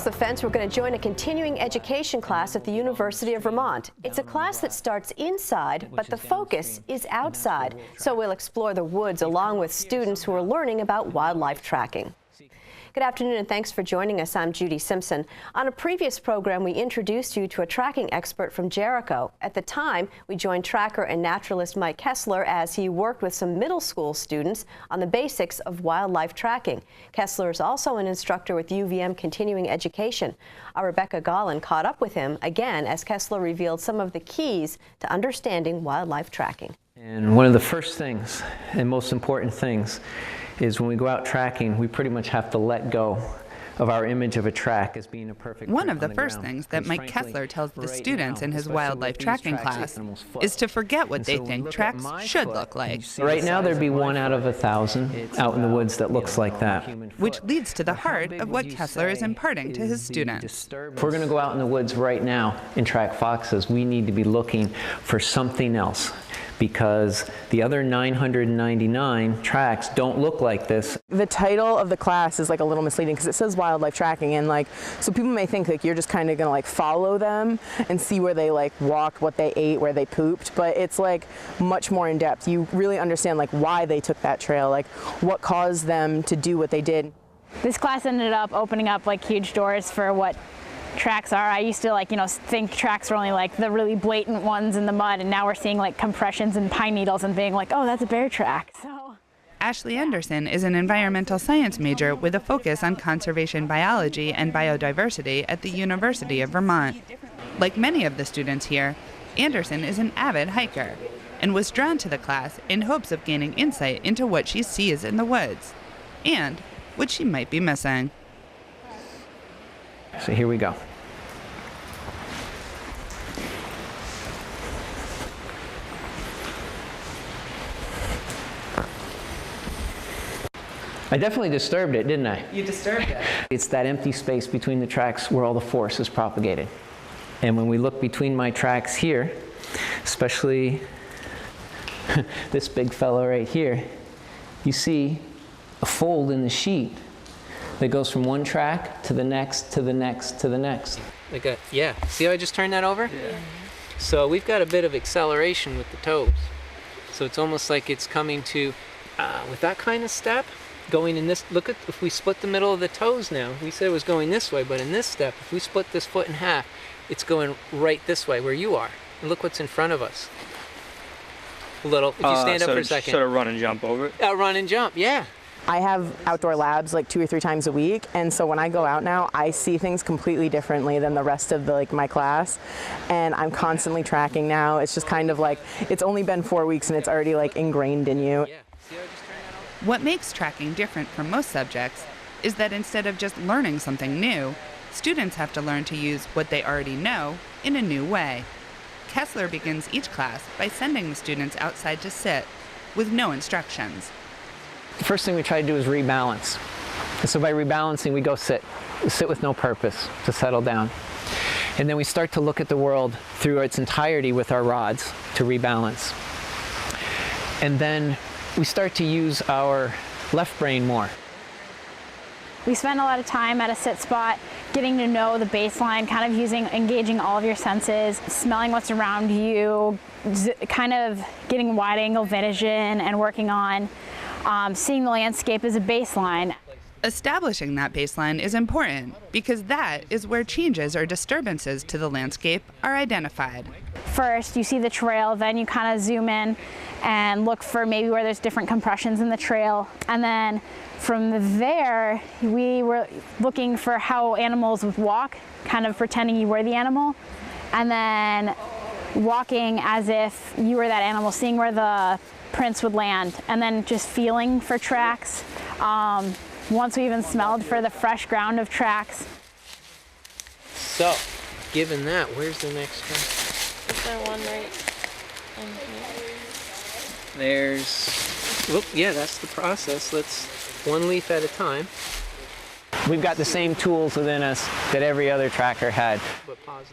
across the fence, we're going to join a continuing education class at the University of Vermont. It's a class that starts inside, but the focus is outside. So we'll explore the woods along with students who are learning about wildlife tracking. Good afternoon and thanks for joining us. I'm Judy Simpson. On a previous program, we introduced you to a tracking expert from Jericho. At the time, we joined tracker and naturalist Mike Kessler as he worked with some middle school students on the basics of wildlife tracking. Kessler is also an instructor with UVM Continuing Education. Our Rebecca Gollin caught up with him again as Kessler revealed some of the keys to understanding wildlife tracking. And one of the first things and most important things is when we go out tracking, we pretty much have to let go of our image of a track as being a perfect. One of the first things that Mike Kessler tells the students in his wildlife tracking class is to forget what they think tracks should look like. Right now there'd be 1 out of 1,000 out in the woods that looks like that. Which leads to the heart of what Kessler is imparting to his students. If we're going to go out in the woods right now and track foxes, we need to be looking for something else, because the other 999 tracks don't look like this. The title of the class is like a little misleading because it says wildlife tracking, and like, so people may think like you're just kind of gonna like follow them and see where they like walked, what they ate, where they pooped, but it's like much more in depth. You really understand like why they took that trail, like what caused them to do what they did. This class ended up opening up like huge doors for what tracks are. I used to think tracks were only like the really blatant ones in the mud, and now we're seeing like compressions and pine needles and being like, oh, that's a bear track. So Ashley Anderson is an environmental science major with a focus on conservation biology and biodiversity at the University of Vermont. Like many of the students here, Anderson is an avid hiker and was drawn to the class in hopes of gaining insight into what she sees in the woods and what she might be missing. So here we go. I definitely disturbed it, didn't I? You disturbed it. It's that empty space between the tracks where all the force is propagated. And when we look between my tracks here, especially this big fellow right here, you see a fold in the sheet that goes from one track to the next, to the next, to the next. Yeah. See how I just turned that over? Yeah. So we've got a bit of acceleration with the toes. So it's almost like it's coming to, with that kind of step, going in this, look at, if we split the middle of the toes now, we said it was going this way, but in this step, if we split this foot in half, it's going right this way where you are. And look what's in front of us. A little, if you stand up for a second. Sort of run and jump over it? Run and jump, yeah. I have outdoor labs like 2 or 3 times a week, and so when I go out now, I see things completely differently than the rest of my class, and I'm constantly tracking now. It's just kind of like, it's only been 4 weeks and it's already like ingrained in you. What makes tracking different from most subjects is that instead of just learning something new, students have to learn to use what they already know in a new way. Kessler begins each class by sending the students outside to sit with no instructions. The first thing we try to do is rebalance. And so by rebalancing, we go sit with no purpose, to settle down. And then we start to look at the world through its entirety with our rods to rebalance. And then we start to use our left brain more. we spend a lot of time at a sit spot getting to know the baseline, kind of engaging all of your senses, smelling what's around you, kind of getting wide angle vision and working on seeing the landscape as a baseline. Establishing that baseline is important because that is where changes or disturbances to the landscape are identified. First, you see the trail, then you kind of zoom in and look for maybe where there's different compressions in the trail. And then from there, we were looking for how animals would walk, kind of pretending you were the animal. And then walking as if you were that animal, seeing where the prints would land, and then just feeling for tracks. Once we even smelled for the fresh ground of tracks. So, given that, where's the next track? Is there one right in here? There's, well, yeah, that's the process. Let's one leaf at a time. We've got the same tools within us that every other tracker had.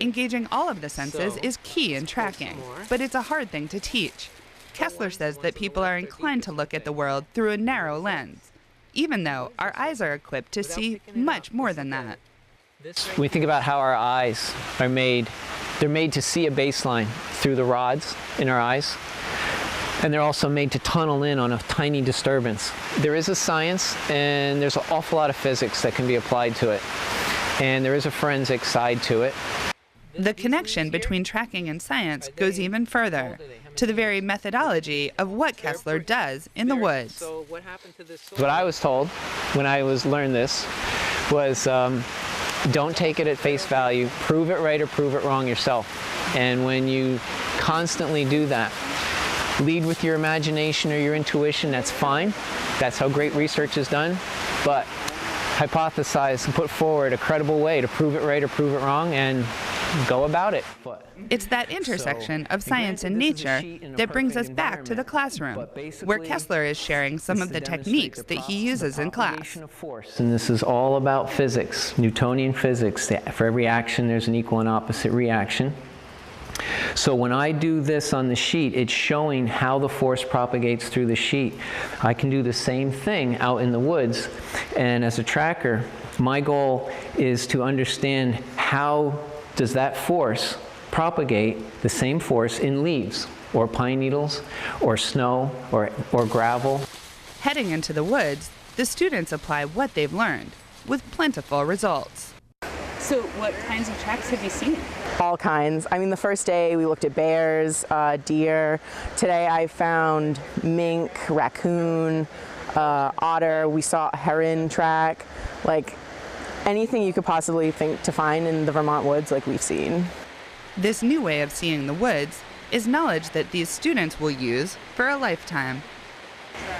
Engaging all of the senses is key in tracking, but it's a hard thing to teach. Kessler says that people are inclined to look at the world through a narrow lens, even though our eyes are equipped to see much more than that. When we think about how our eyes are made, they're made to see a baseline through the rods in our eyes. And they're also made to tunnel in on a tiny disturbance. There is a science and there's an awful lot of physics that can be applied to it. And there is a forensic side to it. The connection between tracking and science goes even further, to the very methodology of what Kessler does in the woods. What I was told when I learned this was don't take it at face value, prove it right or prove it wrong yourself. And when you constantly do that, lead with your imagination or your intuition, that's fine. That's how great research is done. But hypothesize and put forward a credible way to prove it right or prove it wrong and go about it. It's that intersection of science and nature that brings us back to the classroom, where Kessler is sharing some of the techniques that he uses in class. And this is all about physics, Newtonian physics. For every action, there's an equal and opposite reaction. So when I do this on the sheet, it's showing how the force propagates through the sheet. I can do the same thing out in the woods, and as a tracker, my goal is to understand how does that force propagate the same force in leaves, or pine needles, or snow, or gravel. Heading into the woods, the students apply what they've learned, with plentiful results. So what kinds of tracks have you seen? All kinds. I mean, the first day we looked at bears, deer. Today I found mink, raccoon, otter. We saw a heron track. Like anything you could possibly think to find in the Vermont woods, like we've seen. This new way of seeing the woods is knowledge that these students will use for a lifetime.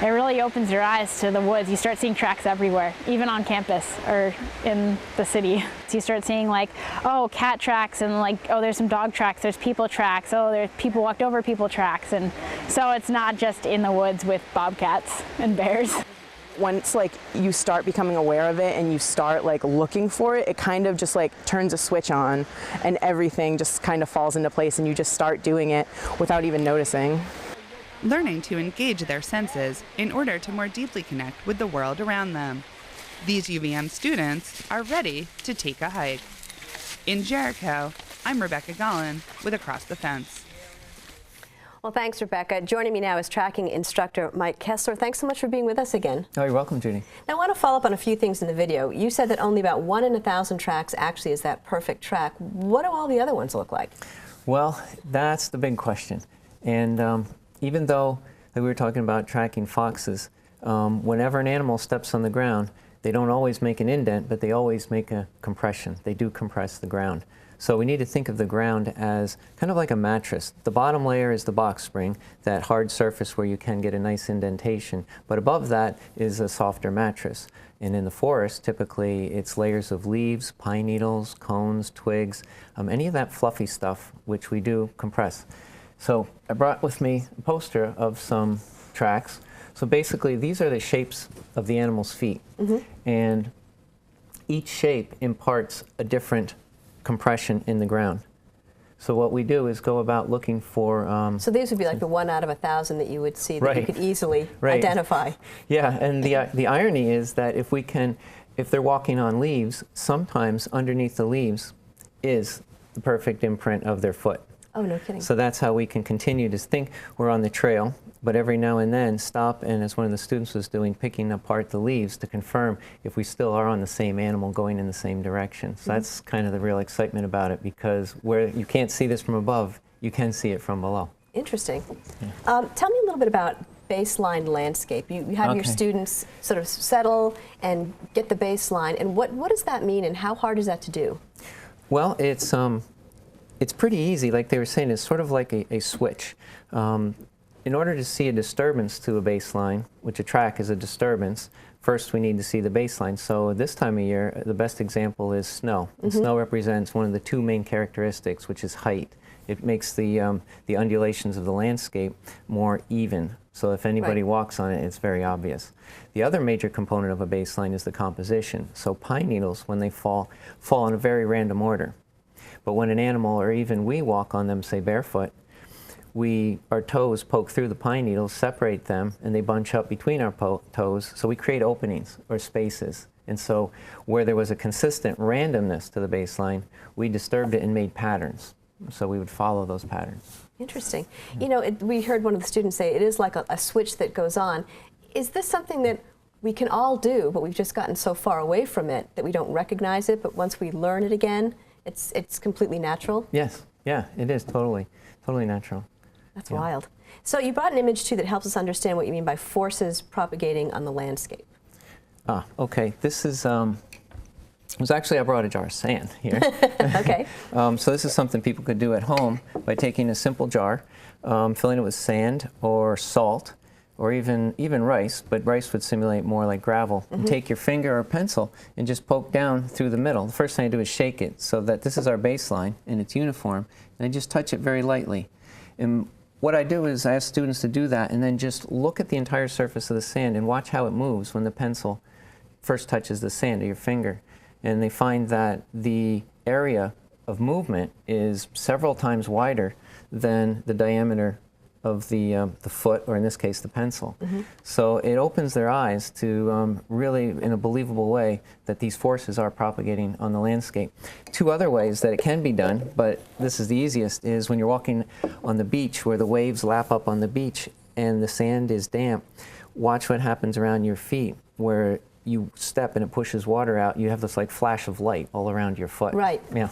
It really opens your eyes to the woods. You start seeing tracks everywhere, even on campus or in the city. So you start seeing like, oh, cat tracks, and like, oh, there's some dog tracks, there's people tracks, oh, there's people walked over people tracks. And so it's not just in the woods with bobcats and bears. Once like you start becoming aware of it and you start like looking for it, it kind of just like turns a switch on and everything just kind of falls into place and you just start doing it without even noticing. Learning to engage their senses in order to more deeply connect with the world around them. These UVM students are ready to take a hike. In Jericho, I'm Rebecca Gollin with Across the Fence. Well, thanks, Rebecca. Joining me now is tracking instructor Mike Kessler. Thanks so much for being with us again. Oh, you're welcome, Judy. Now, I want to follow up on a few things in the video. You said that only about 1 in 1,000 tracks actually is that perfect track. What do all the other ones look like? Well, that's the big question. And even though like we were talking about tracking foxes, whenever an animal steps on the ground, they don't always make an indent, but they always make a compression. They do compress the ground. So we need to think of the ground as kind of like a mattress. The bottom layer is the box spring, that hard surface where you can get a nice indentation. But above that is a softer mattress. And in the forest, typically it's layers of leaves, pine needles, cones, twigs, any of that fluffy stuff, which we do compress. So I brought with me a poster of some tracks. So basically these are the shapes of the animal's feet. And each shape imparts a different compression in the ground. So what we do is go about looking for... so these would be like the 1 out of 1,000 that you would see that you could easily identify. Yeah, and the irony is that if they're walking on leaves, sometimes underneath the leaves is the perfect imprint of their foot. Oh, no kidding. So that's how we can continue to think we're on the trail, but every now and then stop and, as one of the students was doing, picking apart the leaves to confirm if we still are on the same animal going in the same direction. So that's kind of the real excitement about it, because where you can't see this from above, you can see it from below. Interesting. Yeah. Tell me a little bit about baseline landscape. You have your students sort of settle and get the baseline, and what does that mean and how hard is that to do? Well, it's pretty easy. Like they were saying, it's sort of like a switch. In order to see a disturbance to a baseline, which a track is a disturbance, first we need to see the baseline. So this time of year, the best example is snow. And snow represents one of the two main characteristics, which is height. It makes the undulations of the landscape more even. So if anybody walks on it, it's very obvious. The other major component of a baseline is the composition. So pine needles, when they fall in a very random order. But when an animal, or even we, walk on them, say barefoot, our toes poke through the pine needles, separate them, and they bunch up between our toes, so we create openings or spaces. And so where there was a consistent randomness to the baseline, we disturbed it and made patterns. So we would follow those patterns. Interesting. You know, we heard one of the students say it is like a switch that goes on. Is this something that we can all do, but we've just gotten so far away from it that we don't recognize it, but once we learn it again, it's completely natural? Yes. Yeah, it is totally natural. That's wild. So you brought an image too that helps us understand what you mean by forces propagating on the landscape. Ah, okay. This is, actually, I brought a jar of sand here. Okay. So this is something people could do at home by taking a simple jar, filling it with sand or salt, or even rice, but rice would simulate more like gravel. And take your finger or pencil and just poke down through the middle. The first thing I do is shake it so that this is our baseline and it's uniform, and I just touch it very lightly. And what I do is I ask students to do that and then just look at the entire surface of the sand and watch how it moves when the pencil first touches the sand or your finger. And they find that the area of movement is several times wider than the diameter of the foot, or in this case, the pencil. So it opens their eyes to really, in a believable way, that these forces are propagating on the landscape. Two other ways that it can be done, but this is the easiest, is when you're walking on the beach where the waves lap up on the beach and the sand is damp, watch what happens around your feet where you step and it pushes water out. You have this like flash of light all around your foot. Right. Yeah.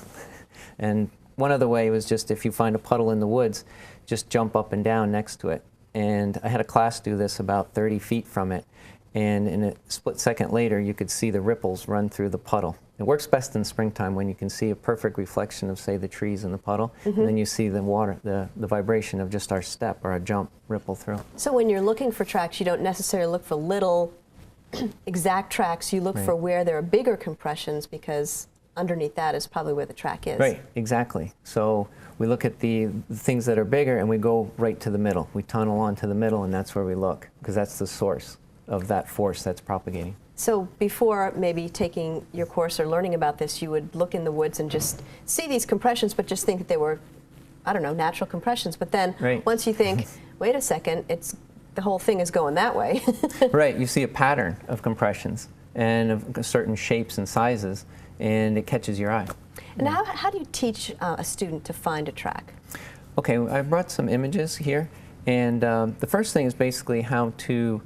And one other way was just if you find a puddle in the woods, just jump up and down next to it. And I had a class do this about 30 feet from it. And in a split second later, you could see the ripples run through the puddle. It works best in springtime when you can see a perfect reflection of, say, the trees in the puddle. And then you see the water, the vibration of just our step or our jump ripple through. So when you're looking for tracks, you don't necessarily look for little exact tracks. You look for where there are bigger compressions, because underneath that is probably where the track is. Right, exactly. So we look at the things that are bigger and we go right to the middle. We tunnel onto the middle and that's where we look, because that's the source of that force that's propagating. So before maybe taking your course or learning about this, you would look in the woods and just see these compressions, but just think that they were, I don't know, natural compressions. But then once you think, wait a second, the whole thing is going that way. Right, you see a pattern of compressions and of certain shapes and sizes, and it catches your eye. And how do you teach a student to find a track? Okay, I brought some images here, and the first thing is basically how to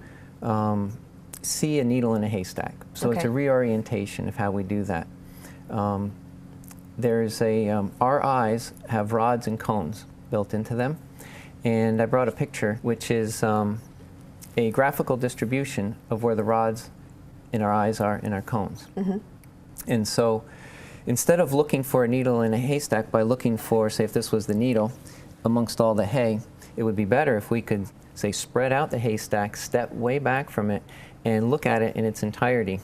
see a needle in a haystack. So it's a reorientation of how we do that. There's our eyes have rods and cones built into them, and I brought a picture which is a graphical distribution of where the rods in our eyes are in our cones. And so instead of looking for a needle in a haystack by looking for, say if this was the needle amongst all the hay, it would be better if we could, say, spread out the haystack, step way back from it, and look at it in its entirety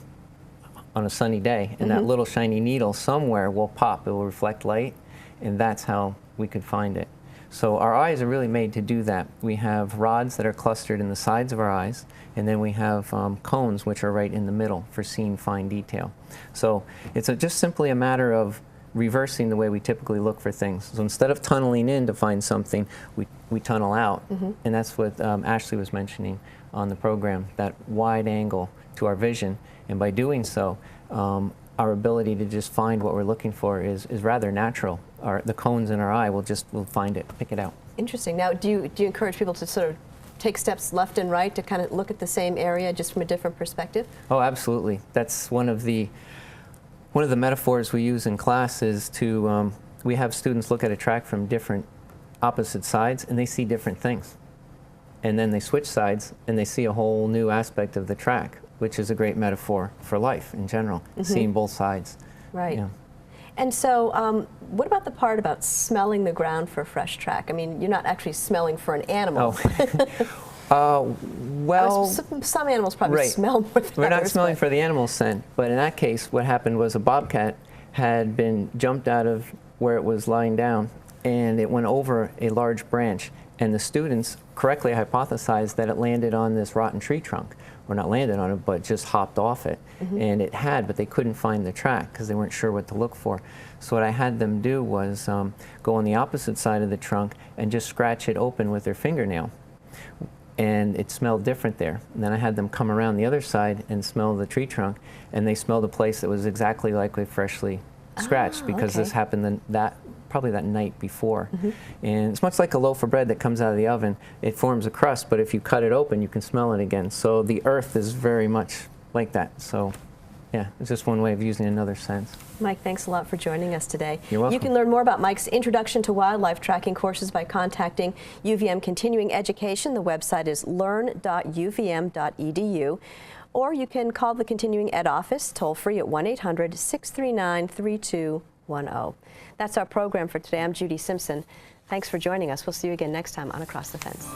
on a sunny day. And that little shiny needle somewhere will pop, it will reflect light, and that's how we could find it. So our eyes are really made to do that. We have rods that are clustered in the sides of our eyes, and then we have cones which are right in the middle for seeing fine detail. So it's just simply a matter of reversing the way we typically look for things. So instead of tunneling in to find something, we tunnel out. And that's what Ashley was mentioning on the program, that wide angle to our vision. And by doing so, our ability to just find what we're looking for is rather natural. The cones in our eye will find it, pick it out. Interesting. Now, do you encourage people to sort of take steps left and right to kind of look at the same area just from a different perspective? Oh, absolutely. That's one of the metaphors we use in class is to, we have students look at a track from different opposite sides and they see different things. And then they switch sides and they see a whole new aspect of the track, which is a great metaphor for life in general, seeing both sides. Right. Yeah. And so what about the part about smelling the ground for a fresh track? I mean, you're not actually smelling for an animal. Oh. Well, some animals probably smell more than We're not others, smelling for the animal scent, but in that case, what happened was a bobcat had been jumped out of where it was lying down, and it went over a large branch, and the students correctly hypothesized that it landed on this rotten tree trunk. Or not landed on it, but just hopped off it. And it had, but they couldn't find the track because they weren't sure what to look for. So what I had them do was go on the opposite side of the trunk and just scratch it open with their fingernail. and it smelled different there. And then I had them come around the other side and smell the tree trunk, and they smelled a place that was exactly like we freshly scratched, because this happened probably that night before. And it's much like a loaf of bread that comes out of the oven. It forms a crust, but if you cut it open, you can smell it again. So the earth is very much like that. So yeah, it's just one way of using another sense. Mike, thanks a lot for joining us today. You're welcome. You can learn more about Mike's Introduction to Wildlife Tracking courses by contacting UVM Continuing Education. The website is learn.uvm.edu. Or you can call the Continuing Ed office toll-free at 1-800-639-3210. That's our program for today. I'm Judy Simpson. Thanks for joining us. We'll see you again next time on Across the Fence.